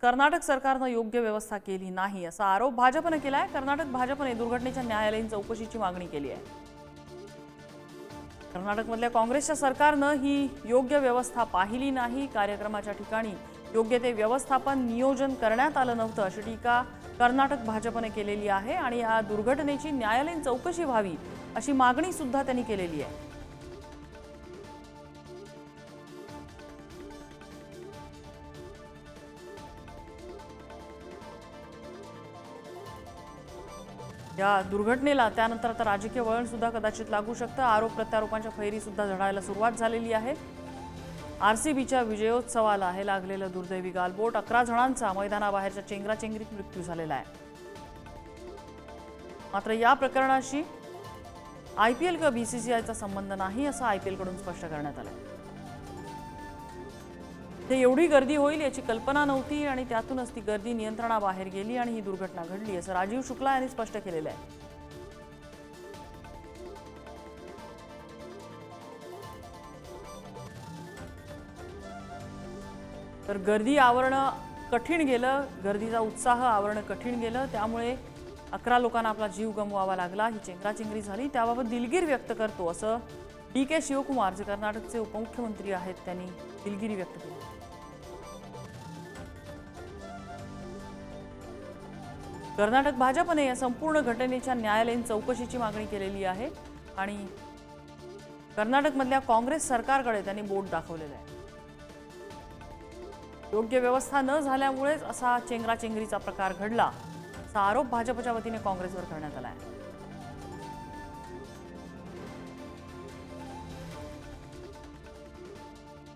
कर्नाटक सरकारने योग्य व्यवस्था केली नाही असा आरोप भाजपने केलाय। कर्नाटक भाजपने दुर्घटनेच्या न्यायालयीन चौकशीची मागणी केली आहे। कर्नाटकमधल्या काँग्रेसच्या सरकारने ही योग्य व्यवस्था पाहिली नाही, कार्यक्रमाच्या ठिकाणी योग्य ते व्यवस्थापन नियोजन करण्यात आलं नव्हतं अशी टीका कर्नाटक भाजपने केलेली आहे आणि या दुर्घटनेची न्यायालयीन चौकशी व्हावी अशी मागणी सुद्धा त्यांनी केलेली आहे। या दुर्घटनेला त्यानंतर आता राजकीय वळण सुद्धा कदाचित लागू शकतं। आरोप प्रत्यारोपांच्या फैरी सुद्धा झळायला सुरुवात झालेली आहे। आरसीबीच्या विजयोत्सवाला हे लागलेलं दुर्दैवी गालबोट, 11 जणांचा मैदानाबाहेरच्या चेंगराचेंगरीत मृत्यू झालेला आहे। मात्र या प्रकरणाशी आयपीएल किंवा बीसीसीआयचा संबंध नाही असं आयपीएल कडून स्पष्ट करण्यात आलंय। ते एवढी गर्दी होईल याची कल्पना नव्हती आणि त्यातूनच ती गर्दी नियंत्रणाबाहेर गेली आणि ही दुर्घटना घडली असं राजीव शुक्ला यांनी स्पष्ट केलेलं आहे। तर गर्दी आवरणं कठीण गेलं, गर्दीचा उत्साह आवरणं कठीण गेलं, त्यामुळे 11 लोकांना आपला जीव गमवावा लागला। ही चेंगराचेंगरी झाली, त्याबाबत दिलगीर व्यक्त करतो असं डी.के. शिवकुमार जे कर्नाटकचे उपमुख्यमंत्री आहेत त्यांनी दिलगिरी व्यक्त केली। कर्नाटक भाजपने या संपूर्ण घटनेच्या न्यायालयीन चौकशीची मागणी केलेली आहे आणि कर्नाटकमधल्या काँग्रेस सरकारकडे त्यांनी बोट दाखवलेलं आहे। योग्य व्यवस्था न झाल्यामुळेच असा चेंगराचेंगरीचा प्रकार घडला असा आरोप भाजपच्या वतीने काँग्रेसवर करण्यात आला आहे।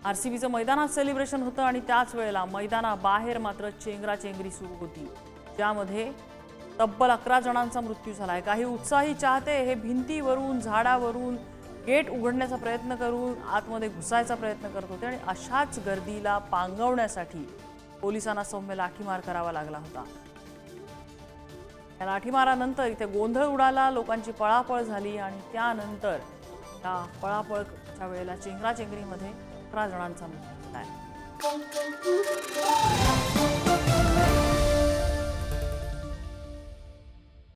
आरसीबीचं मैदानात सेलिब्रेशन होतं आणि त्याच वेळेला मैदानाबाहेर मात्र चेंगराचेंगरी सुरू होती, ज्यामध्ये तब्बल 11 जणांचा मृत्यू झाला आहे। काही उत्साही चाहते हे भिंतीवरून, झाडावरून गेट उघडण्याचा प्रयत्न करून आतमध्ये घुसायचा प्रयत्न करत होते आणि अशाच गर्दीला पांगवण्यासाठी पोलिसांना सौम्य लाठीमार करावा लागला होता। या लाठीमारानंतर इथे गोंधळ उडाला, लोकांची पळापळ झाली आणि त्यानंतर या पळापळच्या वेळेला चेंगराचेंगरीमध्ये 11 जणांचा मृत्यू झाला आहे।